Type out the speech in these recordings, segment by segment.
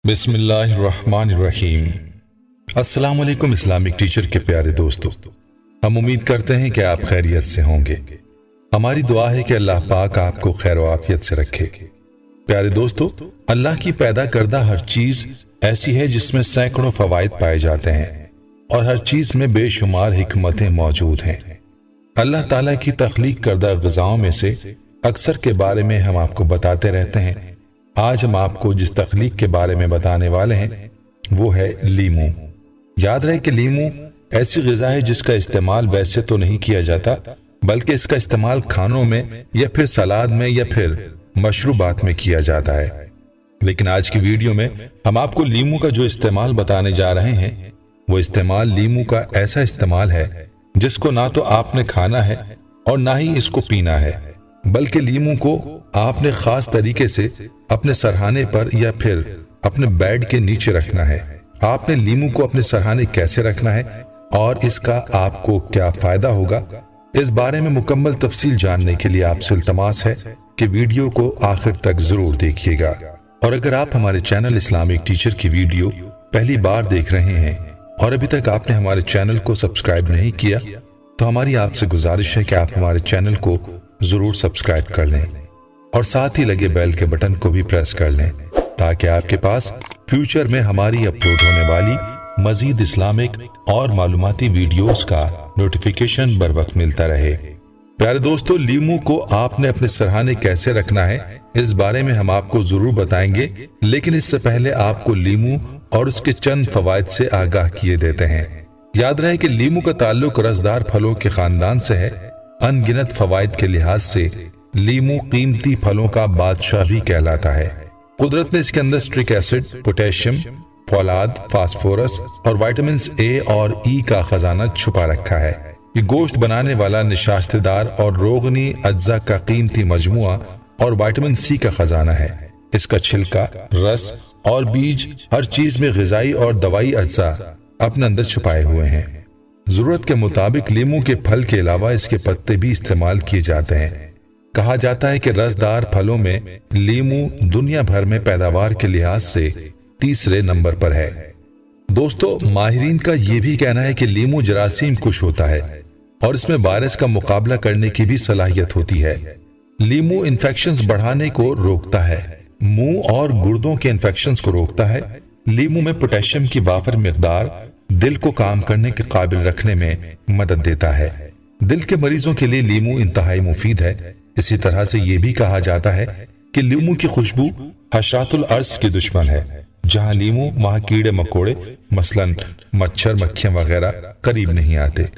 बिस्मिल्लाहिर्रहमानिर्रहीम। अस्सलाम वालेकुम इस्लामिक टीचर के प्यारे दोस्तों, हम उम्मीद करते हैं कि आप खैरियत से होंगे। हमारी दुआ है कि अल्लाह पाक आपको खैर व आफियत से रखे। प्यारे दोस्तों, अल्लाह की पैदा करदा हर चीज ऐसी है जिसमें सैकड़ों फवाइद पाए जाते हैं और हर चीज में बेशुमार हिकमतें मौजूद हैं। अल्लाह ताला की तख्लीक करदा ग़िज़ाओं में से अक्सर के बारे में हम आपको बताते रहते हैं। आज हम आपको जिस तख्लीक के बारे में बताने वाले हैं वो है लीमू। याद रहे कि लीमू ऐसी ग़िज़ा है जिसका इस्तेमाल वैसे तो नहीं किया जाता, बल्कि इसका इस्तेमाल खानों में या फिर सलाद में या फिर मशरूबात में किया जाता है। लेकिन आज की वीडियो में हम आपको लीमू का जो इस्तेमाल बताने जा रहे हैं वो इस्तेमाल लीमू का ऐसा इस्तेमाल है जिसको ना तो आपने खाना है और ना ही इसको पीना है, बल्कि लीमू को आपने खास तरीके से अपने सरहाने पर या फिर अपने बेड के नीचे रखना है। आपने लीमू को अपने सरहाने कैसे रखना है और इसका आपको क्या फायदा होगा, इस बारे में मुकम्मल तफसील जानने के लिए आपसे इल्तमास है कि वीडियो को आखिर तक जरूर देखिएगा। और अगर आप हमारे चैनल इस्लामिक टीचर की वीडियो पहली बार देख रहे हैं और अभी तक आपने हमारे चैनल को सब्सक्राइब नहीं किया तो हमारी आपसे गुजारिश है कि आप हमारे चैनल को जरूर सब्सक्राइब कर लें और साथ ही लगे बेल के बटन को भी प्रेस कर लें ताकि आपके पास फ्यूचर में हमारी अपलोड होने वाली मजीद इस्लामिक और मालूमाती वीडियोस का नोटिफिकेशन बर वक्त मिलता रहे। प्यारे दोस्तों, लीमू को आपने अपने सरहाने कैसे रखना है इस बारे में हम आपको जरूर बताएंगे, लेकिन इससे पहले आपको लीमू और उसके चंद फवाइद से आगाह किए देते हैं। याद रहे कि लीमू का ताल्लुक रसदार फलों के खानदान से है। अनगिनत फवाइद के लिहाज से लीमू कीमती फलों का बादशाह भी कहलाता है। कुदरत ने इसके अंदर स्ट्रिक एसिड, पोटेशियम, फौलाद, फास्फोरस और विटामिन ए और ई का खजाना छुपा रखा है। ये गोश्त बनाने वाला निशास्तदार और रोगनी अज्जा का कीमती मजमुआ और विटामिन सी का खजाना है। इसका छिलका, रस और बीज हर चीज में ग़िज़ाई और दवाई अज्जा अपने अंदर छुपाए हुए हैं। जरूरत के मुताबिक लीमू के फल के अलावा इसके पत्ते भी इस्तेमाल किए जाते हैं। कहा जाता है कि रसदार फलों में लीमू दुनिया भर में पैदावार के लिहाज से तीसरे नंबर पर है। दोस्तों, माहिरीन का यह भी कहना है कि लीमू जरासीम कुश होता है और इसमें वायरस का मुकाबला करने की भी सलाहियत होती है। लीमू इन्फेक्शंस बढ़ाने को रोकता है, मुंह और गुर्दों के इन्फेक्शंस को रोकता है। लीमू में पोटेशियम की वाफर मिकदार दिल को काम करने के काबिल रखने में मदद देता है। दिल के मरीजों के लिए लीमू इंतहाई मुफीद है। इसी तरह से यह भी कहा जाता है कि लीमू की खुशबू हशरातुल अर्ज की दुश्मन है। जहां लीमू वहां कीड़े मकोड़े मसलन मच्छर, मक्खियां वगैरह करीब नहीं आते।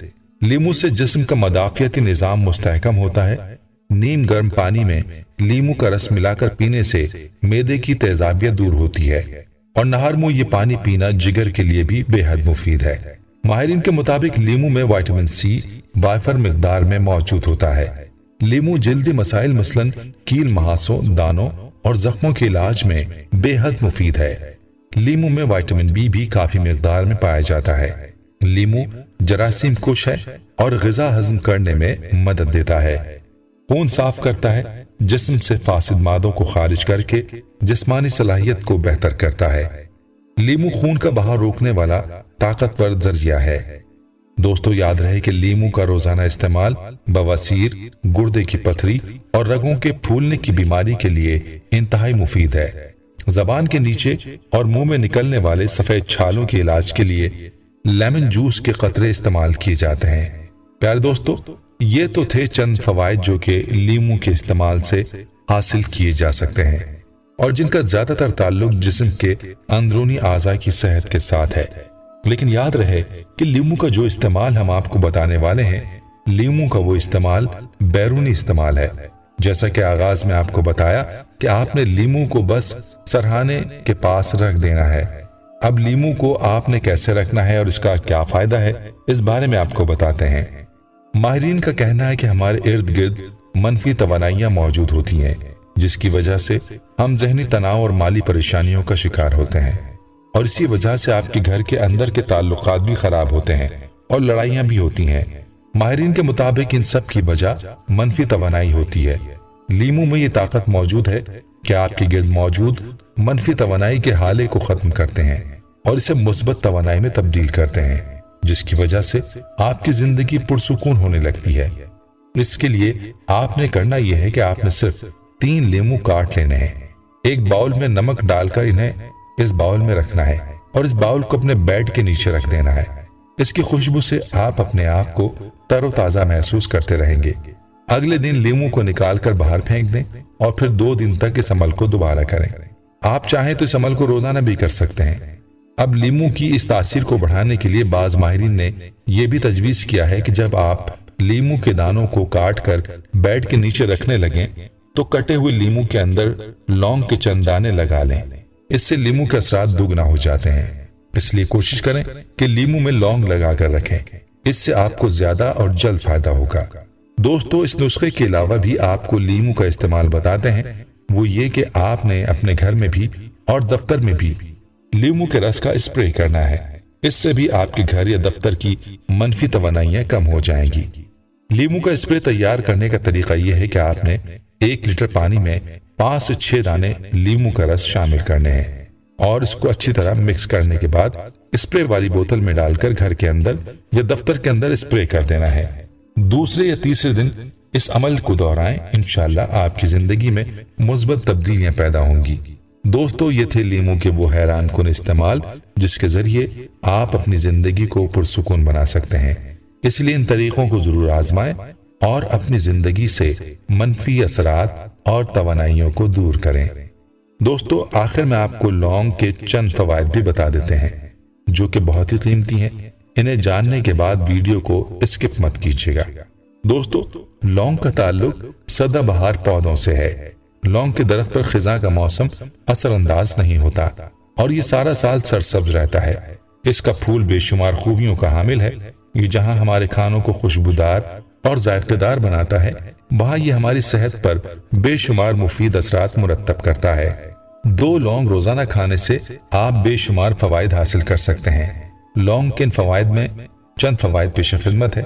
लीमू से जिस्म का मदाफियती निजाम मुस्तहकम होता है। नीम गर्म पानी में लीमू का रस मिलाकर पीने से मेदे की तेजाबियत दूर होती है और नहर मुंह ये पानी पीना जिगर के लिए भी बेहद मुफीद है। माहिरीन के मुताबिक लीमू में विटामिन सी वाफर मिकदार में मौजूद होता है। लीमू जल्दी मसाइल मसलन कील, महासों, दानों और जख्मों के इलाज में बेहद मुफीद है। लीमू में विटामिन बी भी काफी मिकदार में पाया जाता है। लीमू जरासीम कुश है और ग़िज़ा हजम करने में मदद देता है। खून साफ करता है, जिस्म से फासिद मादों को खारिज करके जिस्मानी सलाहियत को बेहतर करता है। लीमू खून का बहाव रोकने वाला ताकतवर जरिया है। दोस्तों, याद रहे कि लीमू का रोजाना इस्तेमाल बवासीर, गुर्दे की पथरी और रगों के फूलने की बीमारी के लिए इंतहाई मुफीद है। जबान के नीचे और मुंह में निकलने वाले सफेद छालों के इलाज के लिए लेमन जूस के कतरे इस्तेमाल किए जाते हैं। प्यारे दोस्तों, ये तो थे चंद फवाइद जो कि लीमू के इस्तेमाल से हासिल किए जा सकते हैं और जिनका ज्यादातर ताल्लुक जिस्म के अंदरूनी आज़ा की सेहत के साथ है। लेकिन याद रहे कि लीमू का जो इस्तेमाल हम आपको बताने वाले हैं, लीमू का वो इस्तेमाल बैरूनी इस्तेमाल है। जैसा कि आगाज में आपको बताया कि आपने लीमू को बस सरहाने के पास रख देना है। अब लीमू को आपने कैसे रखना है और इसका क्या फायदा है इस बारे में आपको बताते हैं। माहिरीन का कहना है कि हमारे इर्द गिर्द मनफी तवानाइयां मौजूद होती हैं, जिसकी वजह से हम जहनी तनाव और माली परेशानियों का शिकार होते हैं और इसी वजह से आपके घर के अंदर के ताल्लुकात भी खराब होते हैं और लड़ाइयां भी होती हैं। माहिरीन के मुताबिक इन सब की वजह मनफी तवानाई होती है। लीमू में ये ताकत मौजूद है कि आपके गिर्द मौजूद منفی توانائی کے حالے کو ختم کرتے ہیں اور اسے مثبت توانائی میں تبدیل کرتے ہیں، جس کی وجہ سے آپ کی زندگی پرسکون ہونے لگتی ہے۔ اس کے لیے آپ نے کرنا یہ ہے کہ آپ نے صرف 3 لیمو کاٹ لینے ہیں، ایک باؤل میں نمک ڈال کر انہیں اس باؤل میں رکھنا ہے اور اس باؤل کو اپنے بیڈ کے نیچے رکھ دینا ہے۔ اس کی خوشبو سے آپ اپنے آپ کو تر و تازہ محسوس کرتے رہیں گے۔ اگلے دن لیمو کو نکال کر باہر پھینک دیں اور پھر 2 دن تک اس عمل کو دوبارہ کریں۔ آپ چاہیں تو اس عمل کو روزانہ بھی کر سکتے ہیں۔ اب لیمو کی اس تاثیر کو بڑھانے کے لیے بعض ماہرین نے یہ بھی تجویز کیا ہے کہ جب آپ لیمو کے دانوں کو کاٹ کر بیڈ کے نیچے رکھنے لگیں تو کٹے ہوئے لیمو کے اندر لونگ کے چند دانے لگا لیں۔ اس سے لیمو کے اثرات دگنا ہو جاتے ہیں، اس لیے کوشش کریں کہ لیمو میں لونگ لگا کر رکھیں، اس سے آپ کو زیادہ اور جلد فائدہ ہوگا۔ دوستو، اس نسخے کے علاوہ بھی آپ کو لیمو کا استعمال بتاتے ہیں، وہ یہ کہ آپ نے اپنے گھر میں بھی اور دفتر میں بھی لیمو کے رس کا اسپرے کرنا ہے۔ اس سے بھی آپ کے گھر یا دفتر کی منفی توانائیاں کم ہو جائیں گی۔ لیمو کا اسپرے تیار کرنے کا طریقہ یہ ہے کہ آپ نے 1 لیٹر پانی میں 5 سے 6 دانے لیمو کا رس شامل کرنے ہیں اور اس کو اچھی طرح مکس کرنے کے بعد اسپرے والی بوتل میں ڈال کر گھر کے اندر یا دفتر کے اندر اسپرے کر دینا ہے۔ دوسرے یا تیسرے دن اس عمل کو دہرائیں، انشاءاللہ آپ کی زندگی میں مثبت تبدیلیاں پیدا ہوں گی۔ دوستو، یہ تھے لیمو کے وہ حیران کن استعمال جس کے ذریعے آپ اپنی زندگی کو پرسکون بنا سکتے ہیں۔ اس لیے ان طریقوں کو ضرور آزمائیں اور اپنی زندگی سے منفی اثرات اور توانائیوں کو دور کریں۔ دوستو، آخر میں آپ کو لونگ کے چند فوائد بھی بتا دیتے ہیں جو کہ بہت ہی قیمتی ہیں۔ انہیں جاننے کے بعد ویڈیو کو اسکپ مت کیجیے گا۔ دوستو، لونگ کا تعلق سدا بہار پودوں سے ہے۔ لونگ کے درخت پر خزاں کا موسم اثر انداز نہیں ہوتا اور یہ سارا سال سرسبز رہتا ہے۔ اس کا پھول بے شمار خوبیوں کا حامل ہے۔ یہ جہاں ہمارے کھانوں کو خوشبودار اور ذائقہ دار بناتا ہے، وہاں یہ ہماری صحت پر بے شمار مفید اثرات مرتب کرتا ہے۔ 2 لونگ روزانہ کھانے سے آپ بے شمار فوائد حاصل کر سکتے ہیں۔ لونگ کے ان فوائد میں چند فوائد پیش خدمت ہے۔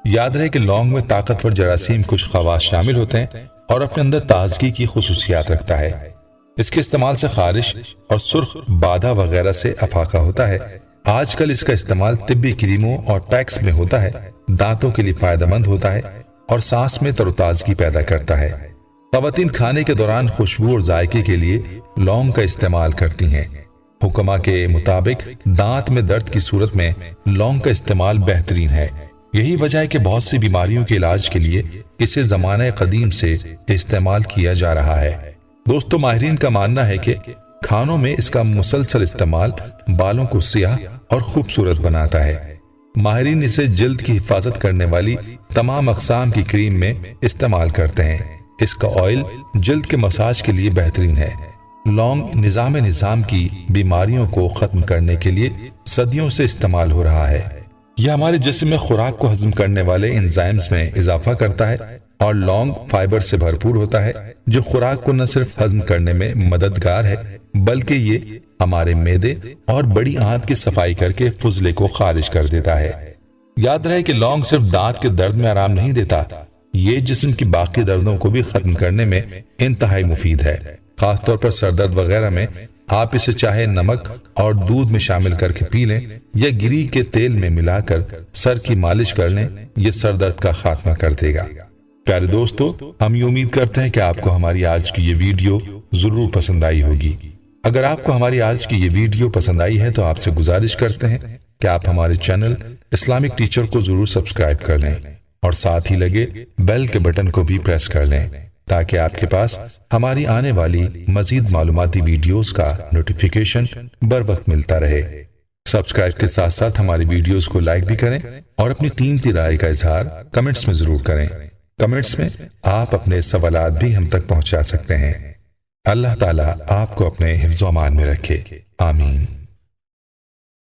یاد رہے کہ لونگ میں طاقتور جراثیم کش خواص شامل ہوتے ہیں اور اپنے اندر تازگی کی خصوصیات رکھتا ہے۔ اس کے استعمال سے خارش اور سرخ بادہ وغیرہ سے افاقہ ہوتا ہے۔ آج کل اس کا استعمال طبی کریموں اور پیکس میں ہوتا ہے۔ دانتوں کے لیے فائدہ مند ہوتا ہے اور سانس میں تر و تازگی پیدا کرتا ہے۔ خواتین کھانے کے دوران خوشبو اور ذائقے کے لیے لونگ کا استعمال کرتی ہیں۔ حکما کے مطابق دانت میں درد کی صورت میں لونگ کا استعمال بہترین ہے۔ یہی وجہ ہے کہ بہت سی بیماریوں کے علاج کے لیے اسے زمانہ قدیم سے استعمال کیا جا رہا ہے۔ دوستو، ماہرین کا ماننا ہے کہ کھانوں میں اس کا مسلسل استعمال بالوں کو سیاہ اور خوبصورت بناتا ہے۔ ماہرین اسے جلد کی حفاظت کرنے والی تمام اقسام کی کریم میں استعمال کرتے ہیں۔ اس کا آئل جلد کے مساج کے لیے بہترین ہے۔ لونگ نظام کی بیماریوں کو ختم کرنے کے لیے صدیوں سے استعمال ہو رہا ہے۔ یہ ہمارے جسم میں خوراک کو ہضم کرنے والے انزائمز میں اضافہ کرتا ہے اور لونگ فائبر سے بھرپور ہوتا ہے جو خوراک کو نہ صرف ہضم کرنے میں مددگار ہے بلکہ یہ ہمارے معدے اور بڑی آنت کی صفائی کر کے فضلے کو خارج کر دیتا ہے۔ یاد رہے کہ لونگ صرف دانت کے درد میں آرام نہیں دیتا، یہ جسم کی باقی دردوں کو بھی ختم کرنے میں انتہائی مفید ہے۔ خاص طور پر سر درد وغیرہ میں آپ اسے چاہے نمک اور دودھ میں شامل کر کے پی لیں یا گری کے تیل میں ملا کر سر کی مالش کر لیں، یہ سر درد کا خاتمہ کر دے گا۔ پیارے دوستو، ہم یہ امید کرتے ہیں کہ آپ کو ہماری آج کی یہ ویڈیو ضرور پسند آئی ہوگی۔ اگر آپ کو ہماری آج کی یہ ویڈیو پسند آئی ہے تو آپ سے گزارش کرتے ہیں کہ آپ ہمارے چینل اسلامک ٹیچر کو ضرور سبسکرائب کر لیں اور ساتھ ہی لگے بیل کے بٹن کو بھی پریس کر لیں تاکہ آپ کے پاس ہماری آنے والی مزید معلوماتی ویڈیوز کا نوٹیفیکیشن بر وقت ملتا رہے۔ سبسکرائب کے ساتھ ساتھ ہماری ویڈیوز کو لائک بھی کریں اور اپنی قیمتی رائے کا اظہار کمنٹس میں ضرور کریں۔ کمنٹس میں آپ اپنے سوالات بھی ہم تک پہنچا سکتے ہیں۔ اللہ تعالیٰ آپ کو اپنے حفظ و امان میں رکھے، آمین۔